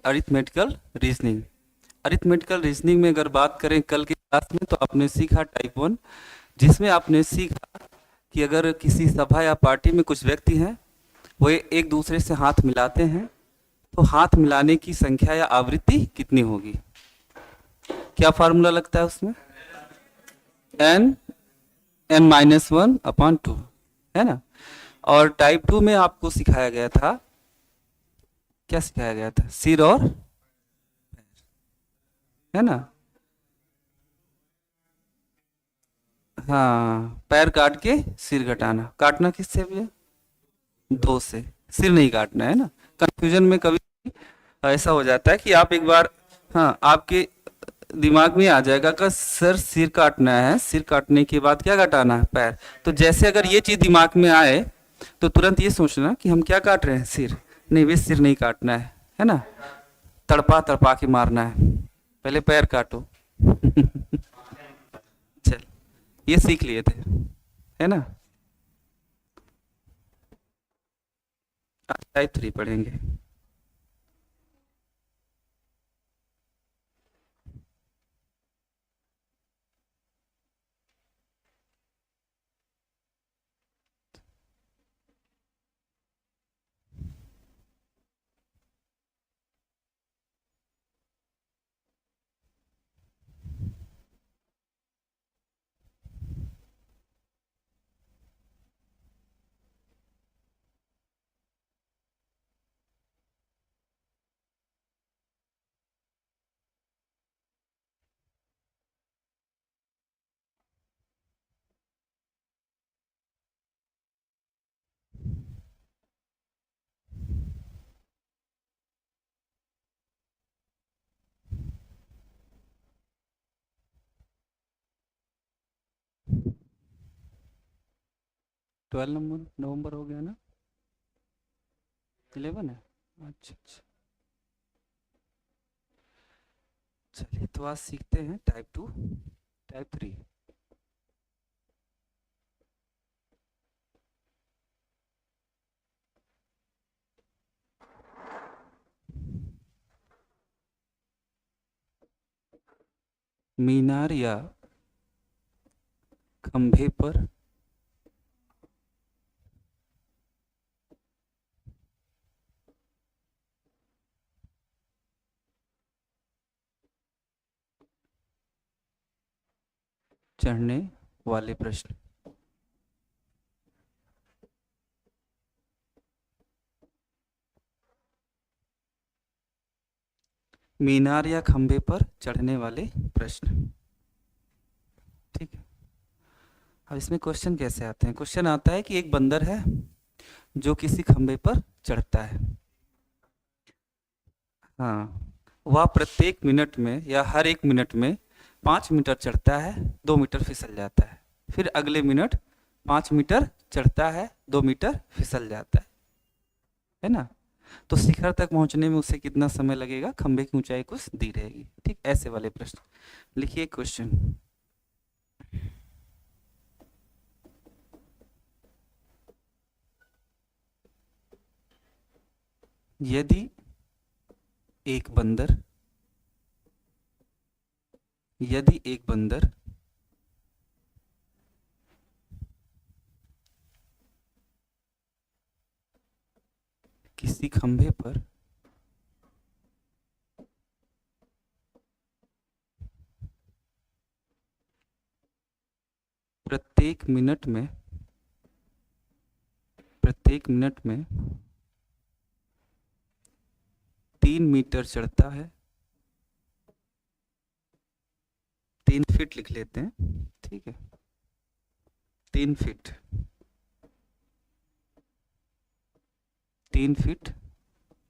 Arithmetical reasoning. Arithmetical reasoning में अगर बात करें कल की क्लास में, तो आपने सीखा टाइप 1, जिसमें आपने सीखा कि अगर किसी सभा या पार्टी में कुछ व्यक्ति हैं, वो एक दूसरे से हाथ मिलाते हैं, तो हाथ मिलाने की संख्या या आवृत्ति कितनी होगी? क्या फार्मूला लगता है उसमें? N n minus one upon two, है ना। और टाइप 2 में आपको सिखाया गया था, क्या सिखाया गया था? सिर और, है ना। हाँ, पैर काट के सिर घटाना। काटना किससे भैया? दो से। सिर नहीं काटना, है ना। कंफ्यूजन में कभी ऐसा हो जाता है कि आप एक बार, हाँ, आपके दिमाग में आ जाएगा कि सर सिर काटना है, सिर काटने के बाद क्या घटाना है? पैर। तो जैसे अगर ये चीज दिमाग में आए, तो तुरंत ये सोचना कि हम क्या काट रहे हैं? सिर। नहीं, वे सिर नहीं काटना है ना। तड़पा तड़पा के मारना है, पहले पैर काटो। चल, ये सीख लिए थे, है ना। आज टाइप 3 पढ़ेंगे। ट्वेल्व नंबर नवंबर हो गया ना? 11 है। अच्छा अच्छा। चलिए, तो आज सीखते हैं टाइप 2, टाइप 3। मीनार या खंभे पर चढ़ने वाले प्रश्न। मीनार या खंभे पर चढ़ने वाले प्रश्न, ठीक है। अब इसमें क्वेश्चन कैसे आते हैं? क्वेश्चन आता है कि एक बंदर है जो किसी खंभे पर चढ़ता है। हाँ, वह प्रत्येक मिनट में या हर एक मिनट में 5 मीटर चढ़ता है, 2 मीटर फिसल जाता है। फिर अगले मिनट 5 मीटर चढ़ता है, 2 मीटर फिसल जाता है ना। तो शिखर तक पहुंचने में उसे कितना समय लगेगा? खंभे की ऊंचाई कुछ दी रहेगी, ठीक। ऐसे वाले प्रश्न लिखिए। क्वेश्चन, यदि एक बंदर, यदि एक बंदर किसी खंभे पर प्रत्येक मिनट में, प्रत्येक मिनट में 3 मीटर चढ़ता है, 3 फीट लिख लेते हैं, ठीक है। 3 फीट, 3 फीट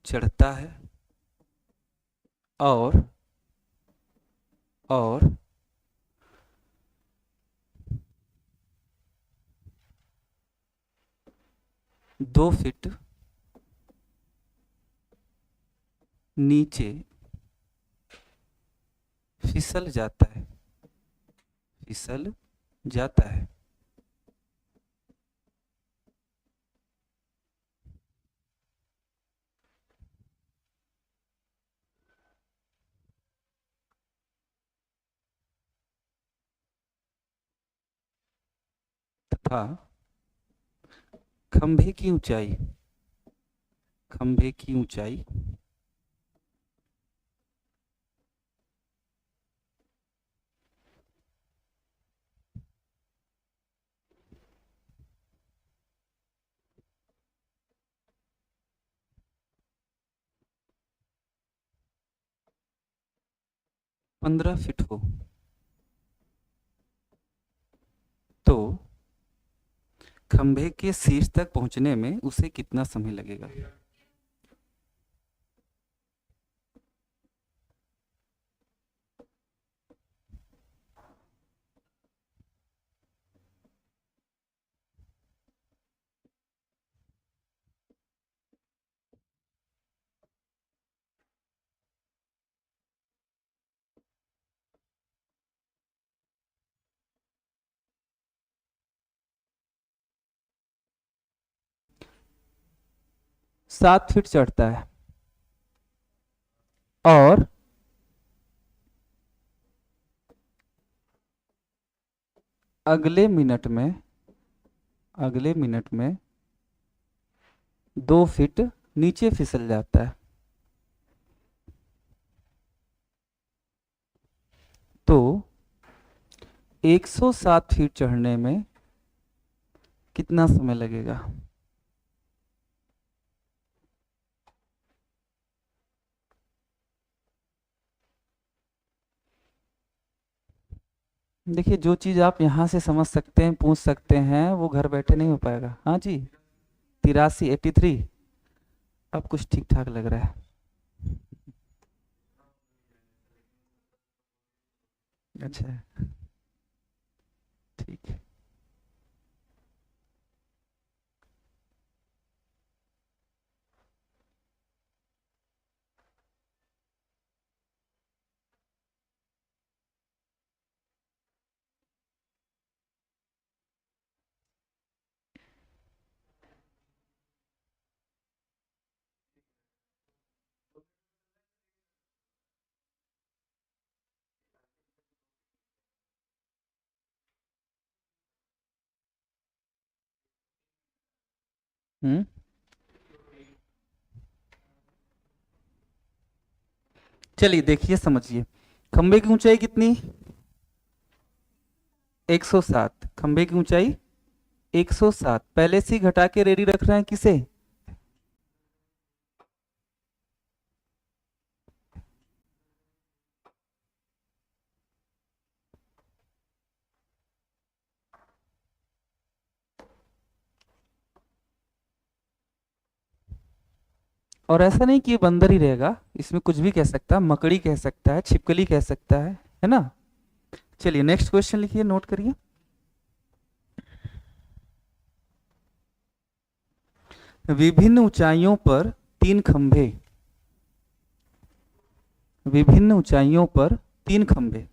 चढ़ता है और 2 फीट नीचे फिसल जाता है, फिसल जाता है। तथा खंभे की ऊंचाई, खंभे की ऊंचाई 15 फीट हो तो खंभे के शीर्ष तक पहुंचने में उसे कितना समय लगेगा? सात फीट चढ़ता है और अगले मिनट में, अगले मिनट में 2 फीट नीचे फिसल जाता है, तो 107 फीट चढ़ने में कितना समय लगेगा? देखिए, जो चीज़ आप यहाँ से समझ सकते हैं, पूछ सकते हैं, वो घर बैठे नहीं हो पाएगा। हाँ जी, 83, 83। अब कुछ ठीक ठाक लग रहा है। अच्छा, ठीक है। हम्म, चलिए देखिए, समझिए। खंबे की ऊंचाई कितनी? 107। खंबे की ऊंचाई 107, पहले से ही घटा के रेडी रख रहे हैं किसे? और ऐसा नहीं कि ये बंदर ही रहेगा, इसमें कुछ भी कह सकता है, मकड़ी कह सकता है, छिपकली कह सकता है ना? चलिए नेक्स्ट क्वेश्चन लिखिए, नोट करिए। विभिन्न ऊंचाइयों पर 3 खंभे, विभिन्न ऊंचाइयों पर 3 खंभे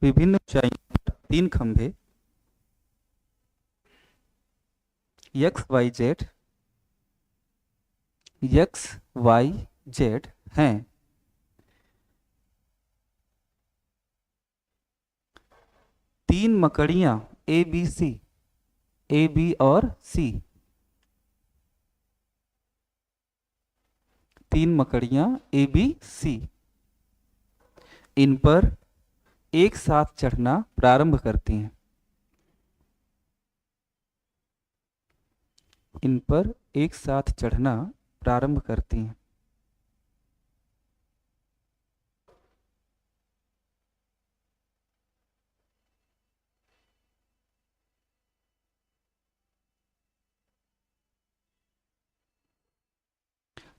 विभिन्न ऊंचाइयों पर 3 खंभे XYZ, XYZ हैं। तीन मकड़ियां ABC, AB और C, तीन मकड़ियां ABC इन पर एक साथ चढ़ना प्रारंभ करती हैं, इन पर एक साथ चढ़ना प्रारंभ करती हैं।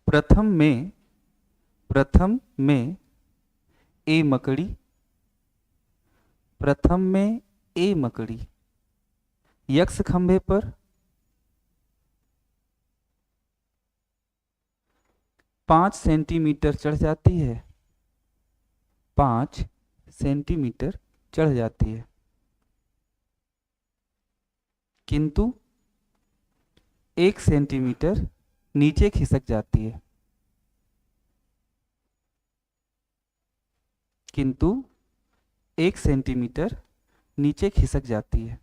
प्रथम में, प्रथम में ए मकड़ी, प्रथम में ए मकड़ी यक्ष खंभे पर 5 सेंटीमीटर चढ़ जाती है, 5 सेंटीमीटर चढ़ जाती है, किंतु 1 सेंटीमीटर नीचे खिसक जाती है, किंतु 1 सेंटीमीटर नीचे खिसक जाती है।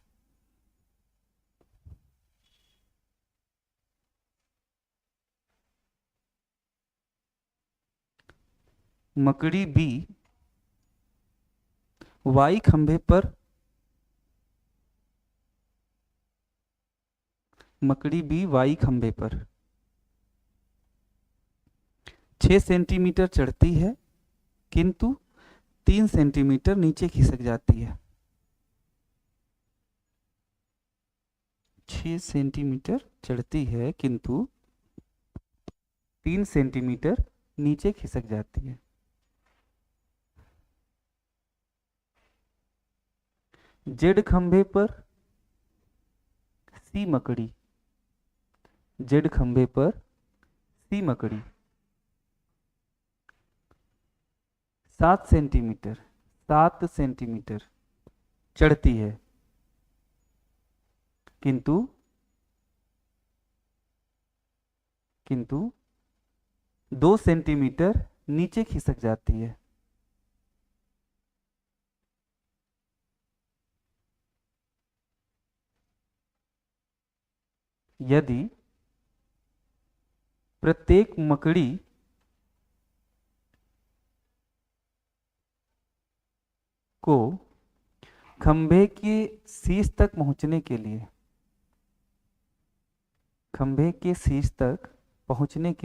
मकड़ी बी वाई खंभे पर मकड़ी बी वाई खंभे पर 6 सेंटीमीटर चढ़ती है किंतु 3 सेंटीमीटर नीचे खिसक जाती है। 6 सेंटीमीटर चढ़ती है किंतु 3 सेंटीमीटर नीचे खिसक जाती है। जेड खंभे पर सी मकड़ी, जेड खंभे पर सी मकड़ी 7 सेंटीमीटर चढ़ती है किंतु 2 सेंटीमीटर नीचे खिसक जाती है। यदि प्रत्येक मकड़ी को खंभे के शीर्ष तक पहुंचने के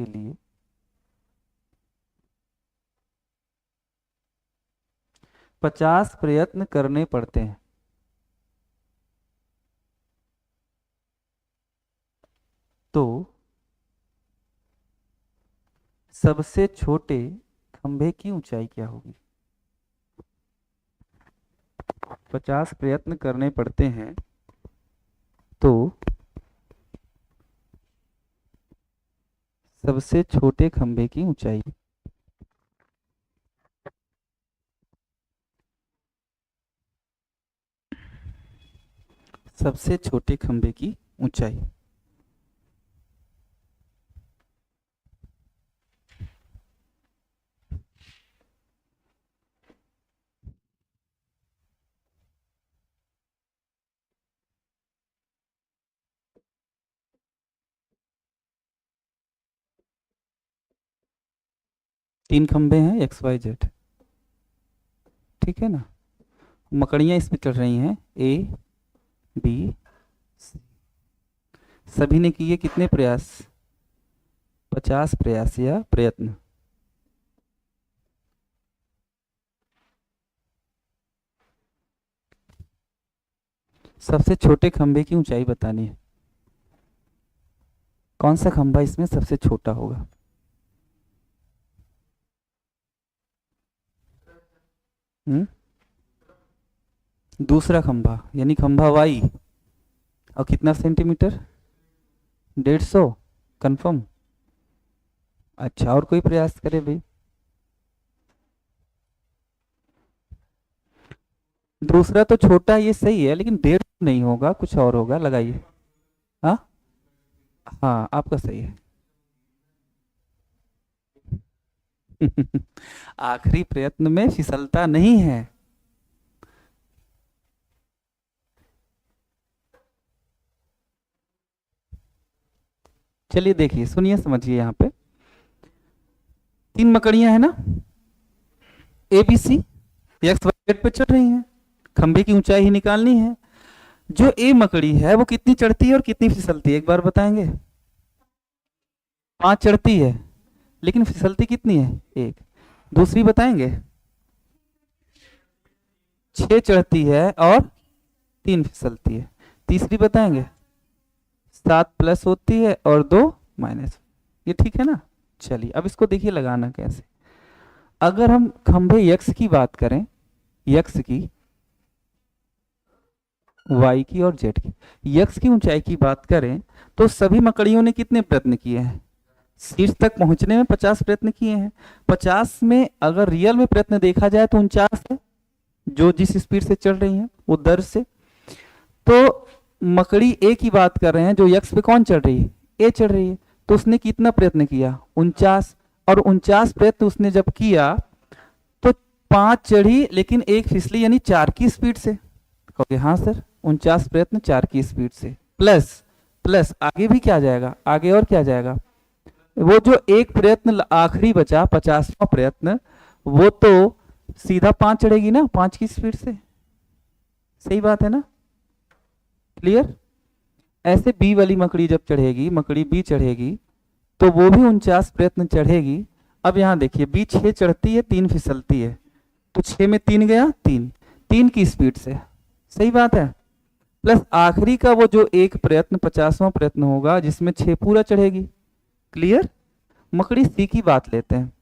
लिए 50 प्रयत्न करने पड़ते हैं तो सबसे छोटे खंभे की ऊंचाई क्या होगी? 50 प्रयत्न करने पड़ते हैं तो सबसे छोटे खंभे की ऊंचाई सबसे छोटे खंभे की ऊंचाई तीन खंभे हैं XYZ, ठीक है ना। मकड़ियां इसमें चढ़ रही हैं A B C, सभी ने किए कितने प्रयास? 50 प्रयास या प्रयत्न। सबसे छोटे खंभे की ऊंचाई बतानी है। कौन सा खंभा इसमें सबसे छोटा होगा? दूसरा खंभा यानी खंभा वाई, और कितना सेंटीमीटर? 150। कंफर्म? अच्छा, और कोई प्रयास करे भाई? दूसरा तो छोटा ये सही है, लेकिन 150 नहीं होगा, कुछ और होगा, लगाइए। हाँ हाँ, आपका सही है। आखिरी प्रयत्न में फिसलता नहीं है। चलिए देखिए, सुनिए, समझिए। यहाँ पे 3 मकड़ियां हैं ना, ABC XYZ पे चढ़ रही हैं, खंभे की ऊंचाई ही निकालनी है। जो A मकड़ी है वो कितनी चढ़ती है और कितनी फिसलती है, एक बार बताएंगे? 5 चढ़ती है, लेकिन फिसलती कितनी है? 1। दूसरी बताएंगे? 6 चढ़ती है और 3 फिसलती है। तीसरी बताएंगे? 7 प्लस होती है और 2 माइनस। ये ठीक है ना। चलिए अब इसको देखिए लगाना कैसे। अगर हम खंभे X की बात करें, X की, Y की और Z की, X की ऊंचाई की बात करें तो सभी मकड़ियों ने कितने प्रयत्न किए हैं? शीर्ष तक पहुंचने में 50 प्रयत्न किए हैं। 50 में अगर रियल में प्रयत्न देखा जाए तो 49 है, जो जिस स्पीड से चढ़ रही हैं वो दर से। तो मकड़ी A की बात कर रहे हैं, जो X पे कौन चढ़ रही है? A चढ़ रही है। तो उसने कितना प्रयत्न किया? 49। और 49 प्रयत्न उसने जब किया तो 5 चढ़ी लेकिन एक फिसली, यानी 4 की स्पीड से। कहोगे हाँ सर, 49 प्रयत्न 4 की स्पीड से, प्लस प्लस आगे भी क्या जाएगा, आगे और क्या जाएगा, वो जो एक प्रयत्न आखिरी बचा 50वां प्रयत्न, वो तो सीधा 5 चढ़ेगी ना 5 की स्पीड से। सही बात है ना, क्लियर। ऐसे बी वाली मकड़ी जब चढ़ेगी, मकड़ी बी चढ़ेगी, तो वो भी 49 प्रयत्न चढ़ेगी। अब यहाँ देखिए, बी 6 चढ़ती है 3 फिसलती है, तो 6 में 3 गया 3 की स्पीड से। सही बात है, प्लस आखिरी का वो जो एक प्रयत्न 50वां प्रयत्न होगा जिसमें 6 पूरा चढ़ेगी। क्लियर। मकड़ी सी की बात लेते हैं,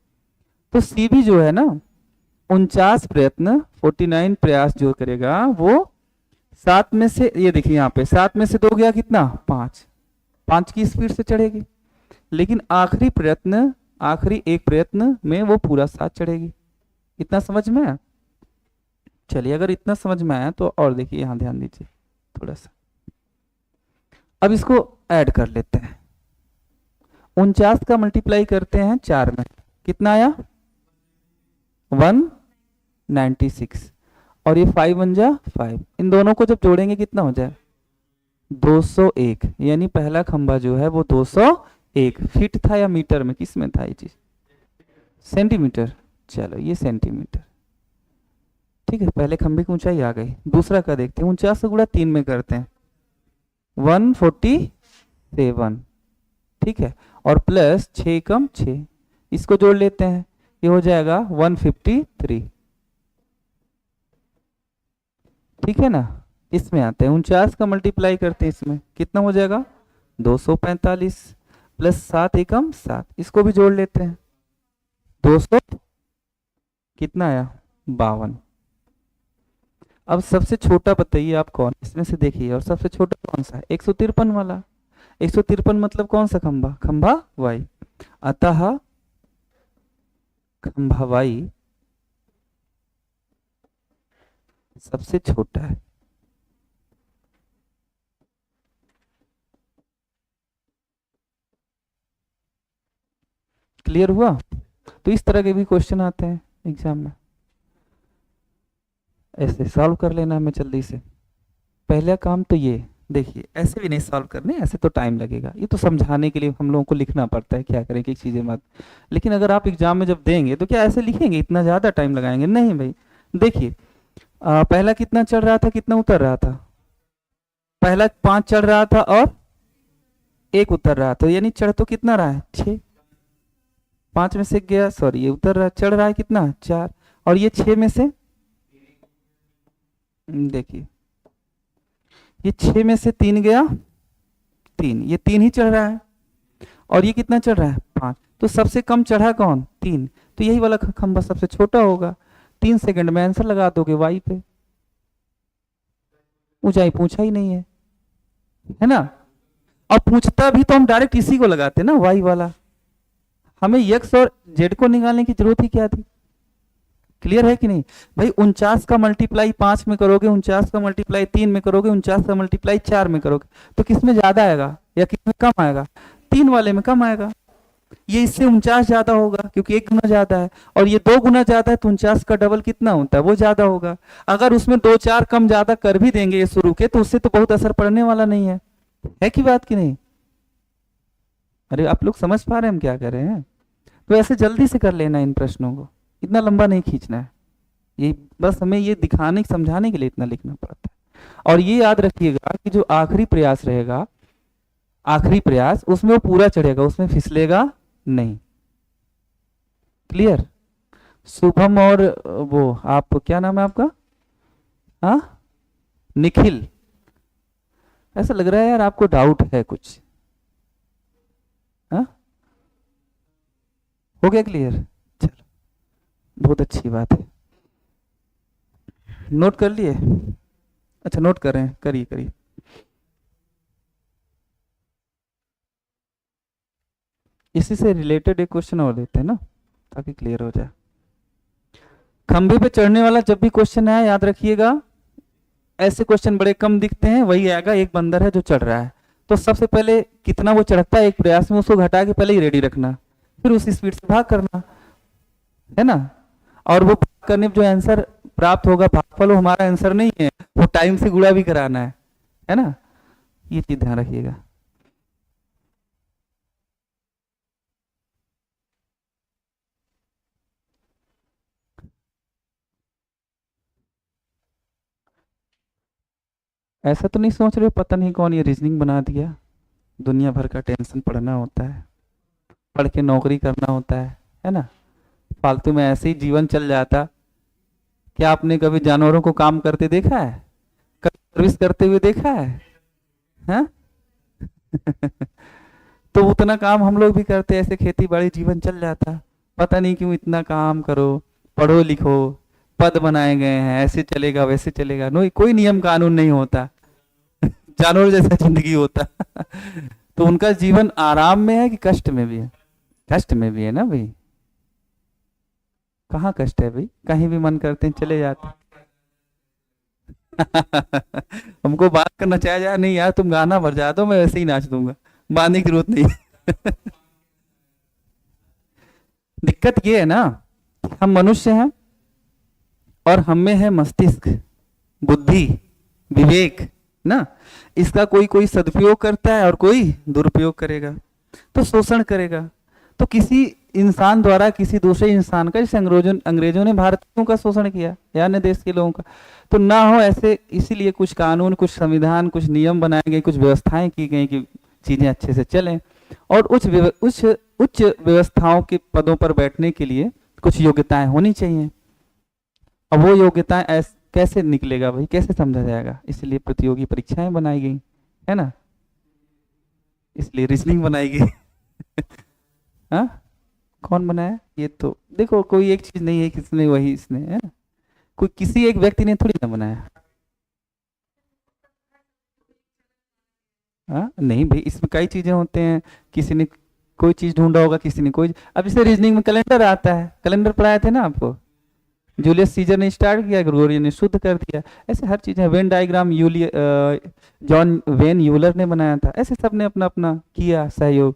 तो सी भी जो है ना 49 प्रयत्न 49 प्रयास जो करेगा वो 7 में से, ये देखिए यहाँ पे 7 में से 2 गया कितना 5 की स्पीड से चढ़ेगी। लेकिन आखिरी प्रयत्न, आखिरी एक प्रयत्न में वो पूरा 7 चढ़ेगी। इतना समझ में आया। चलिए, अगर इतना समझ में आया तो और देखिए यहाँ ध्यान दीजिए थोड़ा सा। अब इसको ऐड कर लेते हैं। 49 का मल्टीप्लाई करते हैं 4 में, कितना आया 196, और ये 5 बन जा 5। इन दोनों को जब जोड़ेंगे कितना हो जाए 201, यानी पहला खंभा जो है वो 201 फीट था, या मीटर में, किस में था ये चीज, सेंटीमीटर। चलो ये सेंटीमीटर, ठीक है। पहले खंभे की ऊंचाई आ गई। दूसरा का देखते हैं, 49 से गुणा 3 में करते हैं 147, ठीक है, और प्लस 6 कम 6, इसको जोड़ लेते हैं, ये हो जाएगा 153, ठीक है ना। इसमें आते हैं 49 का मल्टीप्लाई करते हैं इसमें, कितना हो जाएगा 245, प्लस 7 एकम 7, इसको भी जोड़ लेते हैं 200, कितना आया 52। अब सबसे छोटा बताइए आप कौन इसमें से, देखिए, और सबसे छोटा कौन सा है 153 वाला। 153 मतलब कौन सा खंभा, खंभा वाई, अतः खंभा वाई सबसे छोटा है। क्लियर हुआ। तो इस तरह के भी क्वेश्चन आते हैं एग्जाम में, ऐसे सॉल्व कर लेना हमें जल्दी से। पहला काम तो ये देखिए, ऐसे भी नहीं सॉल्व करने, ऐसे तो टाइम लगेगा, ये तो समझाने के लिए हम लोगों को लिखना पड़ता है, क्या करें कि चीज़ें मत। लेकिन अगर आप एग्जाम में जब देंगे तो क्या ऐसे लिखेंगे, इतना ज़्यादा टाइम लगाएंगे, नहीं भाई। देखिए पहला कितना चढ़ रहा था, कितना उतर रहा था, पहला 5 चढ़ रहा था और 1 उतर रहा था, यानी चढ़ तो कितना रहा है 6, 5 में से गया, सॉरी ये उतर रहा, चढ़ रहा है कितना 4, और ये 6 में से, देखिए ये 6 में से 3 गया 3, ये 3 ही चढ़ रहा है, और ये कितना चढ़ रहा है 5, तो सबसे कम चढ़ा कौन 3, तो यही वाला खंभा सबसे छोटा होगा। 3 सेकंड में आंसर लगा दोगे वाई पे, ऊंचाई पूछा ही नहीं है ना। और पूछता भी तो हम डायरेक्ट इसी को लगाते ना, वाई वाला, हमें यक्स और जेड को निकालने की जरूरत ही क्या थी। क्लियर है कि नहीं भाई। 49 का मल्टीप्लाई 5 में करोगे, 49 का मल्टीप्लाई 3 में करोगे, 49 का मल्टीप्लाई 4 में करोगे, तो किस में ज्यादा आएगा या किस में कम आएगा, 3 वाले में कम आएगा। ये इससे 49 ज्यादा होगा क्योंकि 1 गुना ज्यादा है, और ये 2 गुना ज्यादा है, तो 49 का डबल कितना होता है वो ज्यादा होगा। अगर उसमें 2-4 कम ज्यादा कर भी देंगे ये शुरू के, तो उससे तो बहुत असर पड़ने वाला नहीं है कि बात की नहीं। अरे आप लोग समझ पा रहे हैं हम क्या कर रहे हैं। तो ऐसे जल्दी से कर लेना इन प्रश्नों को, इतना लंबा नहीं खींचना है, ये बस हमें ये दिखाने समझाने के लिए इतना लिखना पड़ता है। और ये याद रखिएगा कि जो आखिरी प्रयास रहेगा, आखिरी प्रयास, उसमें वो पूरा चढ़ेगा, उसमें फिसलेगा नहीं। क्लियर। शुभम और वो आप, क्या नाम है आपका, हाँ निखिल, ऐसा लग रहा है यार आपको डाउट है कुछ, हाँ हो गया क्लियर, चलो बहुत अच्छी बात है। नोट कर लिए, अच्छा नोट कर रहे हैं, करिए करिए। इसी से रिलेटेड एक क्वेश्चन और देते हैं ना ताकि क्लियर हो जाए। खंभे पे चढ़ने वाला जब भी क्वेश्चन आया याद रखिएगा, ऐसे क्वेश्चन बड़े कम दिखते हैं, वही आएगा एक बंदर है जो चढ़ रहा है, तो सबसे पहले कितना वो चढ़ता है एक प्रयास में, उसको घटा के पहले ही रेडी रखना, फिर उसी स्पीड से भाग करना, है ना। और वो भाग करने पे जो आंसर प्राप्त होगा, भागफल, वो हमारा आंसर नहीं है, वो टाइम से गुणा भी कराना है ना। ये चीज ध्यान रखिएगा। ऐसा तो नहीं सोच रहे पता नहीं कौन ये रीजनिंग बना दिया, दुनिया भर का टेंशन पढ़ना होता है, पढ़ के नौकरी करना होता है ना। फालतू में ऐसे ही जीवन चल जाता। क्या आपने कभी जानवरों को काम करते देखा है, कभी सर्विस करते हुए देखा है? हाँ? तो उतना काम हम लोग भी करते, ऐसे खेती बाड़ी जीवन चल जाता। पता नहीं क्यों इतना काम करो, पढ़ो लिखो, पद बनाए गए हैं, ऐसे चलेगा वैसे चलेगा, नो कोई नियम कानून नहीं होता, जानवर जैसा जिंदगी होता। तो उनका जीवन आराम में है कि कष्ट में भी है? कष्ट में भी है ना भाई। कहाँ कष्ट है भाई, कहीं भी मन करते हैं चले जाते हैं। हमको बात करना चाहे जाए, नहीं यार तुम गाना बजा दो मैं वैसे ही नाच दूंगा, बांधने की जरूरत नहीं। दिक्कत ये है ना, हम मनुष्य हैं और हम में है मस्तिष्क, बुद्धि, विवेक ना। इसका कोई कोई सदुपयोग करता है और कोई दुरुपयोग करेगा, तो शोषण करेगा। तो किसी इंसान द्वारा किसी दूसरे इंसान का, जैसे अंग्रेजों अंग्रेजों ने भारतीयों का शोषण किया या अन्य देश के लोगों का, तो ना हो ऐसे, इसीलिए कुछ कानून, कुछ संविधान, कुछ नियम बनाए गए, कुछ व्यवस्थाएं की गई कि चीजें अच्छे से चलें। और उच्च उच्च व्यवस्थाओं के पदों पर बैठने के लिए कुछ योग्यताएं होनी चाहिए। अब वो योग्यताएं कैसे निकलेगा भाई, कैसे समझा जाएगा? इसलिए प्रतियोगी परीक्षाएं बनाई गई, है ना, इसलिए रीजनिंग बनाई गई। हाँ, कौन बनाया ये? तो देखो कोई एक चीज नहीं है किसने, वही इसने, है ना, कोई किसी एक व्यक्ति ने थोड़ी ना बनाया। हाँ नहीं भाई, इसमें कई चीजें होते हैं, किसी ने कोई चीज ढूंढा होगा, किसी ने कोई। अब जैसे रीजनिंग में कैलेंडर आता है, कैलेंडर पढ़ाए थे ना आपको, जूलियस सीजर ने स्टार्ट किया, ग्रेगोरियन ने शुद्ध कर दिया। ऐसे हर चीजें, वेन डायग्राम यूलिय जॉन वेन यूलर ने बनाया था, ऐसे सब ने अपना अपना किया सहयोग।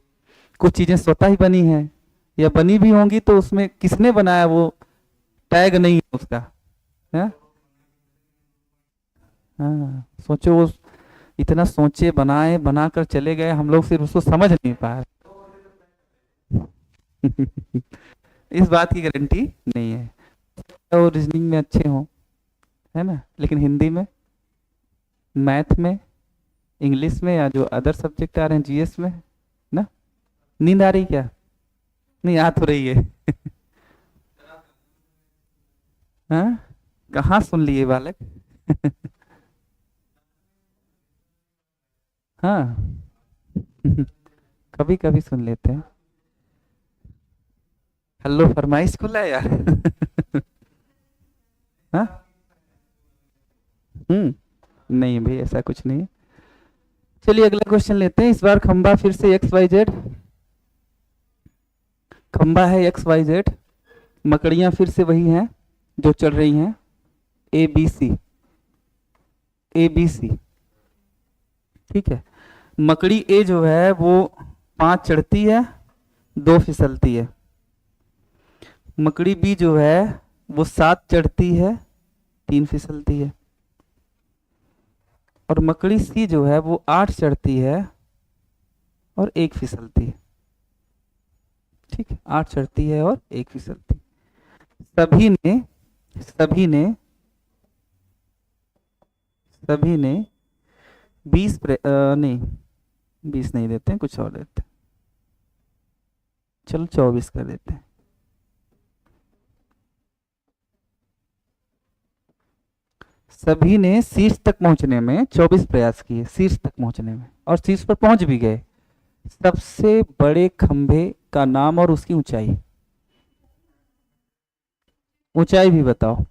कुछ चीजें स्वतः ही बनी हैं, या बनी भी होंगी तो उसमें किसने बनाया वो टैग नहीं है उसका, है। हाँ सोचो, वो इतना सोचे बनाए, बनाकर चले गए, हम लोग सिर्फ उसको समझ नहीं पाए। इस बात की गारंटी नहीं है। तो रीजनिंग में अच्छे हों, है ना, लेकिन हिंदी में, मैथ में, इंग्लिश में, या जो अदर सब्जेक्ट आ रहे हैं जीएस में ना। नींद आ रही क्या? नहीं आ तो रही है। हाँ, कहाँ सुन लिए बालक। हाँ। कभी कभी सुन लेते हैं। हेलो फरमाइश खुला है यार। हाँ। नहीं भाई ऐसा कुछ नहीं है। चलिए अगला क्वेश्चन लेते हैं। इस बार खंबा फिर से एक्स वाई जेड, खंबा है एक्स वाई जेड, मकड़ियां फिर से वही हैं जो चल रही हैं, A B C, A B C, ठीक है। मकड़ी ए जो है वो 5 चढ़ती है, 2 फिसलती है। मकड़ी बी जो है वो 7 चढ़ती है, 3 फिसलती है। और मकड़ी सी जो है वो 8 चढ़ती है और 1 फिसलती है। ठीक है, 8 चढ़ती है और 1 फिसलती है। सभी ने सभी ने 20 नहीं, 20 नहीं देते हैं, कुछ और देते हैं, चलो 24 कर देते हैं। सभी ने शीर्ष तक पहुंचने में 24 प्रयास किए, शीर्ष तक पहुंचने में, और शीर्ष पर पहुंच भी गए। सबसे बड़े खंभे का नाम और उसकी ऊंचाई, ऊंचाई भी बताओ।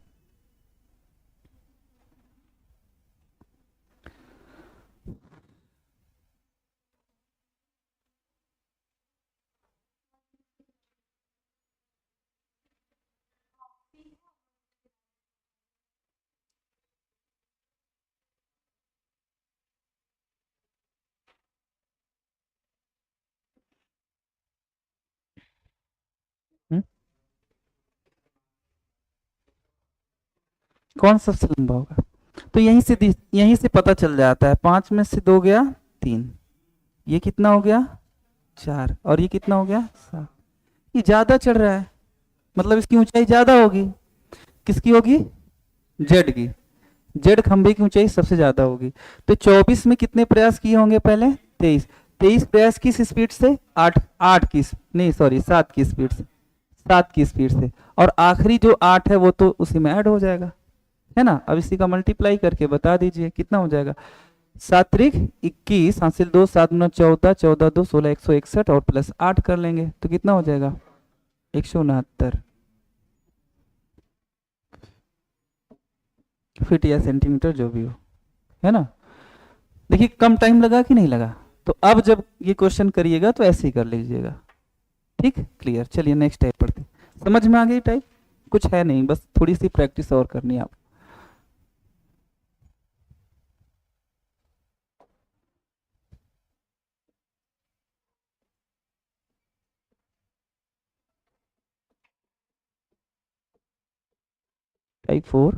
हम्म? कौन सबसे लंबा होगा? तो यहीं से पता चल जाता है, 5 में से 2 गया 3, ये कितना हो गया 4, और ये कितना हो गया 7। ये ज्यादा चढ़ रहा है, मतलब इसकी ऊंचाई ज्यादा होगी। किसकी होगी? जेड की। जेड खंभे की ऊंचाई सबसे ज्यादा होगी। तो 24 में कितने प्रयास किए होंगे पहले? 23। 23 प्रयास किस स्पीड से? 8 की, नहीं सॉरी 7 की स्पीड से, 7 की स्पीड से। और आखिरी जो 8 है वो तो उसी में ऐड हो जाएगा, है ना। अब इसी का मल्टीप्लाई करके बता दीजिए कितना हो जाएगा। 7 त्रिक 21, हासिल 2, 7 गुना 14, 14 2 16, 161, और प्लस 8 कर लेंगे तो कितना हो जाएगा 169 फीट या सेंटीमीटर जो भी हो, है ना। देखिए कम टाइम लगा कि नहीं लगा। तो अब जब ये क्वेश्चन करिएगा तो ऐसे ही कर लीजिएगा, ठीक, क्लियर। चलिए नेक्स्ट टाइप पढ़ते। समझ में आ गई टाइप? कुछ है नहीं, बस थोड़ी सी प्रैक्टिस और करनी है आप। टाइप 4,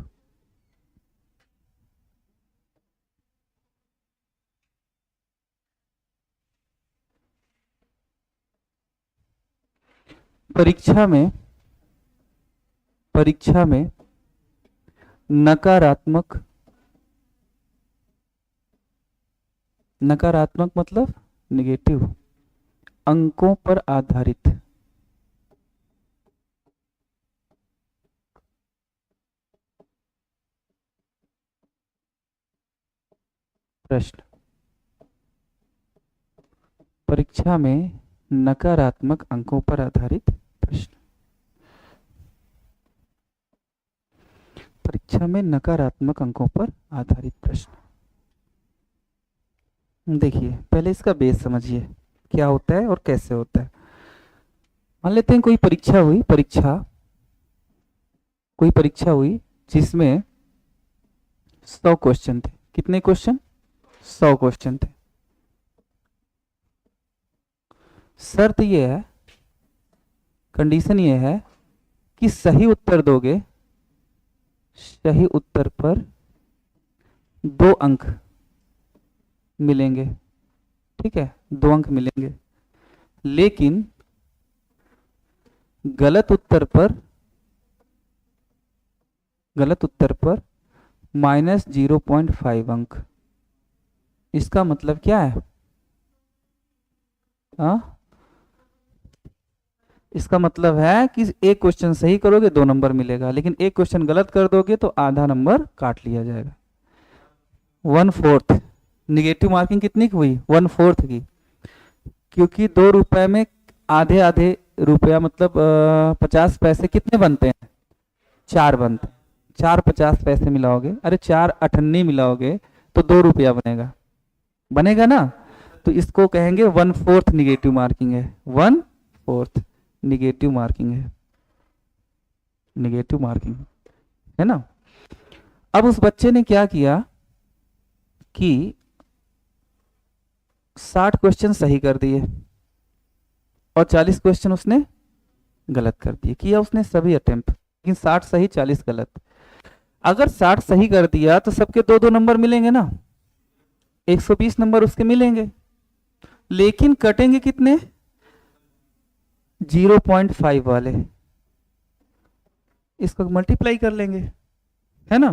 परीक्षा में नकारात्मक, नकारात्मक मतलब नेगेटिव अंकों पर आधारित प्रश्न, परीक्षा में नकारात्मक अंकों पर आधारित प्रश्न, परीक्षा में नकारात्मक अंकों पर आधारित प्रश्न। देखिए पहले इसका बेस समझिए क्या होता है और कैसे होता है। मान लेते हैं कोई परीक्षा हुई जिसमें 100 क्वेश्चन थे। कितने क्वेश्चन? 100 क्वेश्चन थे। शर्त यह है, कंडीशन यह है कि सही उत्तर दोगे, सही उत्तर पर 2 अंक मिलेंगे, ठीक है, 2 अंक मिलेंगे। लेकिन गलत उत्तर पर -0.5 अंक। इसका मतलब क्या है? इसका मतलब है कि एक क्वेश्चन सही करोगे 2 नंबर मिलेगा, लेकिन एक क्वेश्चन गलत कर दोगे तो आधा नंबर काट लिया जाएगा। 1/4 निगेटिव मार्किंग कितनी की हुई? 1/4 की, क्योंकि 2 रुपए में आधे आधे रुपया मतलब 50 पैसे कितने बनते हैं? 4 बनते हैं। 4 50 पैसे मिलाओगे, अरे 4 अठन्नी मिलाओगे तो 2 रुपया बनेगा ना। तो इसको कहेंगे 1/4 निगेटिव मार्किंग है, 1/4 निगेटिव मार्किंग है, निगेटिव मार्किंग, है ना। अब उस बच्चे ने क्या किया कि 60 क्वेश्चन सही कर दिए और 40 क्वेश्चन उसने गलत कर दिए। किया उसने सभी अटेम्प्ट, लेकिन 60 सही 40 गलत। अगर 60 सही कर दिया तो सबके 2-2 नंबर मिलेंगे ना, 120 नंबर उसके मिलेंगे। लेकिन कटेंगे कितने? 0.5 वाले। इसको मल्टीप्लाई कर लेंगे, है ना।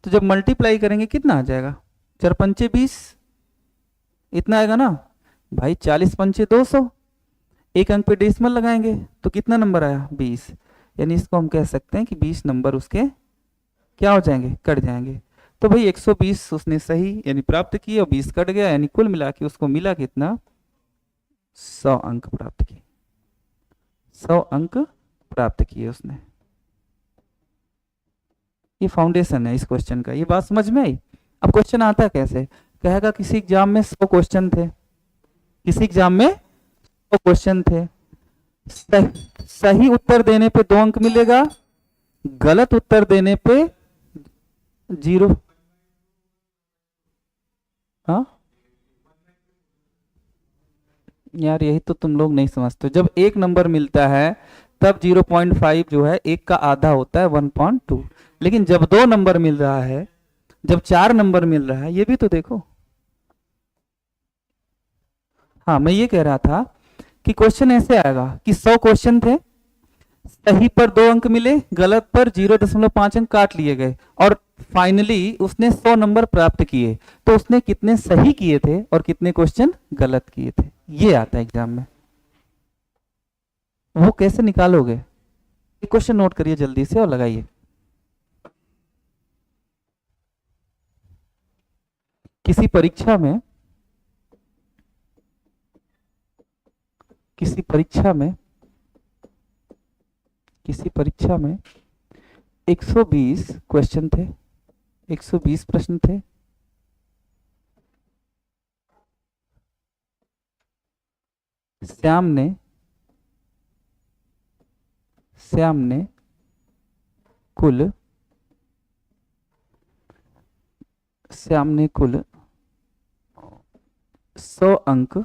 तो जब मल्टीप्लाई करेंगे कितना आ जाएगा? 4 पंचे 20, इतना आएगा ना भाई। 40 पंचे 200, एक अंक पे डेसिमल लगाएंगे तो कितना नंबर आया? 20। यानी इसको हम कह सकते हैं कि 20 नंबर उसके क्या हो जाएंगे? कट जाएंगे। तो भाई 120 उसने सही यानी प्राप्त किए और 20 कट गया, यानी कुल मिला के उसको मिला कितना? 100 अंक प्राप्त किए, 100 अंक प्राप्त किए उसने। ये फाउंडेशन है इस क्वेश्चन का। ये बात समझ में आई? अब क्वेश्चन आता है कैसे? कहेगा किसी एग्जाम में 100 क्वेश्चन थे, किसी एग्जाम में 100 क्वेश्चन थे, सही उत्तर देने पे 2 अंक मिलेगा, गलत उत्तर देने पे 0। हाँ यार यही तो तुम लोग नहीं समझते। जब एक नंबर मिलता है तब 0.5 जो है एक का आधा होता है 1.2। लेकिन जब 2 नंबर मिल रहा है, जब 4 नंबर मिल रहा है, ये भी तो देखो। हाँ, मैं ये कह रहा था कि क्वेश्चन ऐसे आएगा कि 100 क्वेश्चन थे, सही पर 2 अंक मिले, गलत पर 0.5 अंक काट लिए गए, और फाइनली उसने 100 नंबर प्राप्त किए। तो उसने कितने सही किए थे और कितने क्वेश्चन गलत किए थे, ये आता है एग्जाम में। वो कैसे निकालोगे? एक क्वेश्चन नोट करिए जल्दी से और लगाइए। किसी परीक्षा में, किसी परीक्षा में, किसी परीक्षा में 120 क्वेश्चन थे, 120 प्रश्न थे। श्याम ने श्याम ने कुल श्याम ने कुल 100 अंक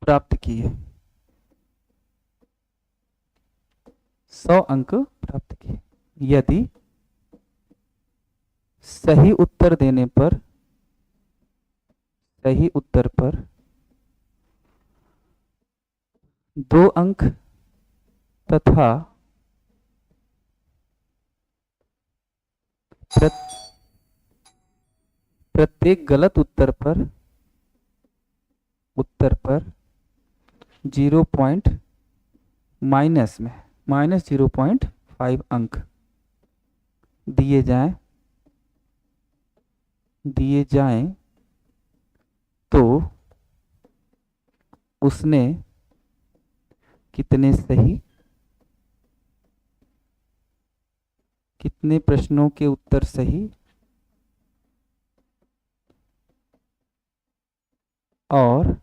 प्राप्त किए, 100 अंक प्राप्त किए। यदि सही उत्तर देने पर, सही उत्तर पर 2 अंक तथा प्रत्येक गलत उत्तर पर 0 पॉइंट माइनस में -0.5 अंक दिए जाएं तो उसने कितने सही, कितने प्रश्नों के उत्तर सही और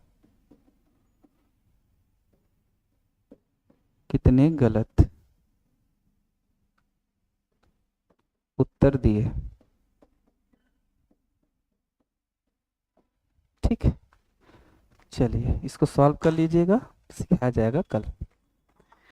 कितने गलत उत्तर दिए। ठीक है, चलिए इसको सॉल्व कर लीजिएगा, सिखाया जाएगा कल।